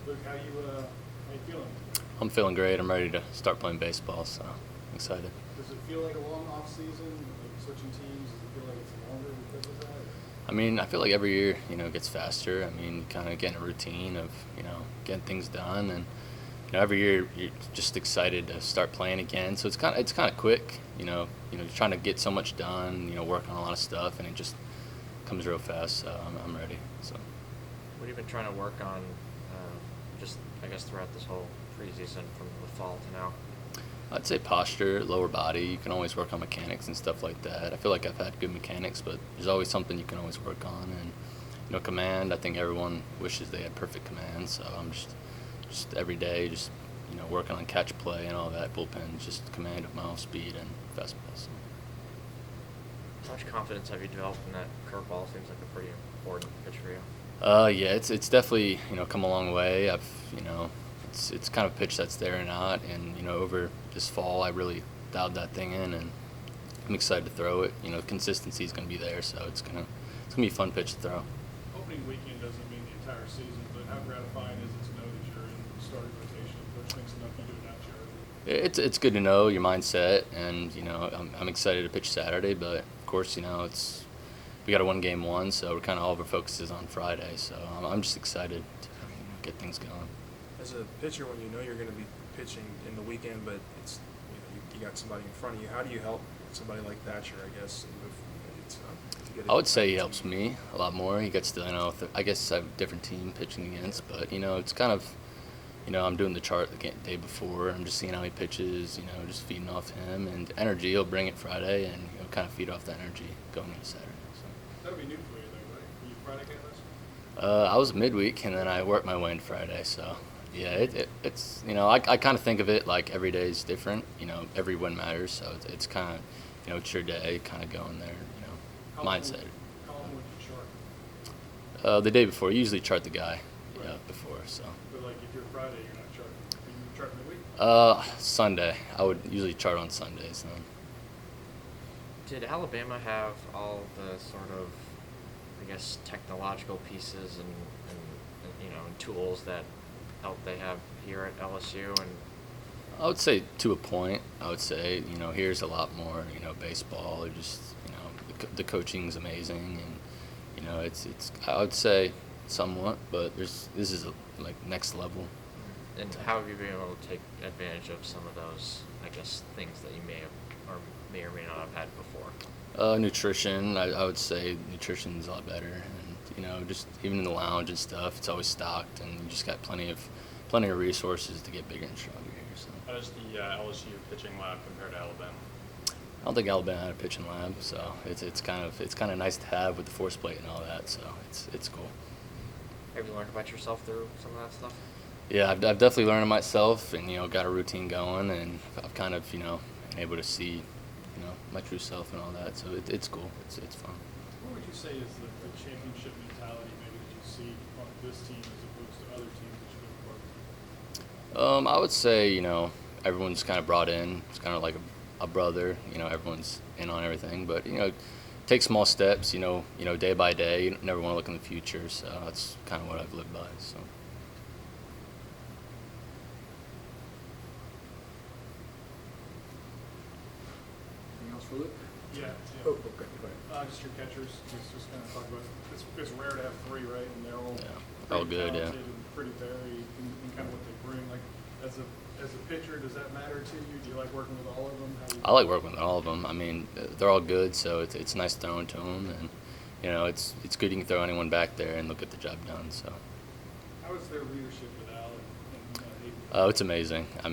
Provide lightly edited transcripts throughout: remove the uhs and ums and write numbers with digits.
Luke, how you feeling? I'm feeling great. I'm ready to start playing baseball, so I'm excited. Does it feel like a long off season? Like switching teams, does it feel like it's longer because of that? I mean, I feel like every year, it gets faster. I mean, you kind of get in a routine of, getting things done, and every year you're just excited to start playing again. So it's kind of quick. You're trying to get so much done. Work on a lot of stuff, and it just comes real fast. So I'm ready. So. What have you been trying to work on, just I guess throughout this whole preseason from the fall to now? I'd say posture, lower body. You can always work on mechanics and stuff like that. I feel like I've had good mechanics, but there's always something you can always work on. And command. I think everyone wishes they had perfect command. So I'm just every day, working on catch play and all that bullpen, just command of my off speed and fastball. So. How much confidence have you developed in that curveball? Seems like a pretty important pitch for you. Yeah, it's definitely come a long way. It's kind of a pitch that's there or not, and over this fall I really dialed that thing in, and I'm excited to throw it. Consistency is going to be there, so it's gonna be a fun pitch to throw. Opening weekend doesn't mean the entire season, but how gratifying is it to know that you're in the starting rotation? Coach thinks enough you do it now, It's good to know your mindset, and I'm excited to pitch Saturday, but of course we got to win game one, so we're kind of all of our focus is on Friday. So I'm just excited to get things going. As a pitcher, when you know you're going to be pitching in the weekend, but it's you got somebody in front of you, how do you help somebody like Thatcher? I guess to get I would say he helps me a lot more. He gets to I guess I have a different team pitching against, but it's kind of I'm doing the chart the day before. I'm just seeing how he pitches, just feeding off him, and energy. He'll bring it Friday, and kind of feed off the energy going into Saturday. So. That'll be new for you, though, right? Were you Friday game last week? I was midweek, and then I worked my way into Friday. So yeah, it's I kind of think of it like every day is different. Every win matters. So it's kind of it's your day, kind of going there. Mindset. How long would you chart? The day before, you usually chart the guy. Right. Yeah, before so. But like if you're Friday, you're not charting. You chart midweek? Sunday. I would usually chart on Sundays then. Did Alabama have all the sort of, I guess, technological pieces and tools that help they have here at LSU? And I would say to a point. I would say here's a lot more baseball or just the coaching's amazing, and it's I would say somewhat, but this is like next level. And how have you been able to take advantage of some of those, I guess, things that you may or may not have had before? Nutrition. I would say nutrition's a lot better, and just even in the lounge and stuff, it's always stocked, and you just got plenty of resources to get bigger and stronger here. So. How does the LSU pitching lab compare to Alabama? I don't think Alabama had a pitching lab, so it's kind of nice to have with the force plate and all that. So it's cool. Have you learned about yourself through some of that stuff? Yeah, I've definitely learned it myself, and got a routine going, and I've kind of been able to see my true self and all that. So it's cool. It's fun. What would you say is the championship mentality maybe that you see on this team as opposed to other teams that you've been part of? I would say everyone's kind of brought in. It's kind of like a brother. Everyone's in on everything, but take small steps. Day by day. You never want to look in the future. So that's kind of what I've lived by. So. Anything else for Luke? Yeah. Oh, okay, go ahead. Just your catchers. Just kind of talk about. It's rare to have three, right? And they're all all good. Yeah. And pretty varied in kind of what they bring. Like as a pitcher, does that matter to you? Do you like working with all of them? I like working with all of them. I mean, they're all good, so it's nice throwing to them, and it's good you can throw anyone back there and look at the job done. So. How is their leadership with Al and Hayden? It's amazing. I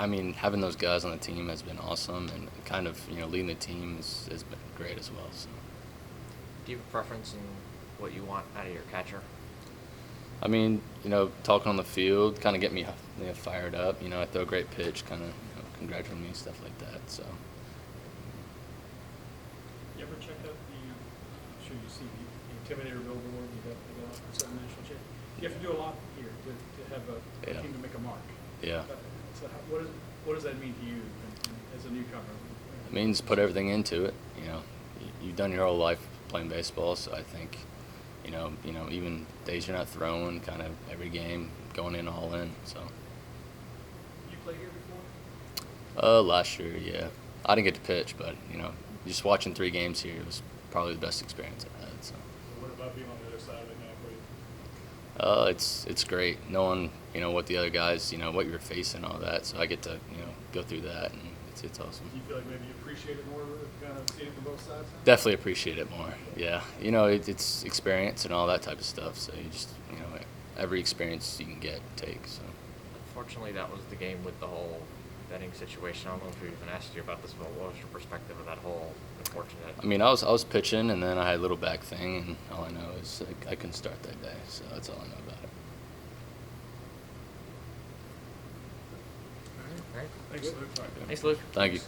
mean, having those guys on the team has been awesome, and kind of leading the team has been great as well. So. Do you have a preference in what you want out of your catcher? I mean, talking on the field kind of get me fired up. I throw a great pitch, kind of congratulate me, stuff like that. So. You ever check out I'm sure you see the Intimidator billboard, you got some national champ. You have to do a lot here to have a team to make a mark. Yeah. So what does that mean to you as a newcomer? It means put everything into it. You've done your whole life playing baseball, so I think, Even days you're not throwing, kind of every game going in all in. So. You played here before? Last year, yeah, I didn't get to pitch, but just watching 3 games here was probably the best experience I've had. So. What about being on the other side of it now for you? It's great knowing what the other guys what you're facing, all that. So I get to go through that, and it's awesome. Do you feel like maybe you appreciate it more, kind of seeing it from both sides now? Definitely appreciate it more. Yeah, it's experience and all that type of stuff. So you just every experience you can take. So. Unfortunately, that was the game with the whole betting situation. I don't know if we even asked you about this, but what was your perspective of that whole unfortunate? I mean, I was pitching, and then I had a little back thing, and all I know is I couldn't start that day. So that's all I know about it. All right. Thanks, Luke. Thanks, Luke. Thank you.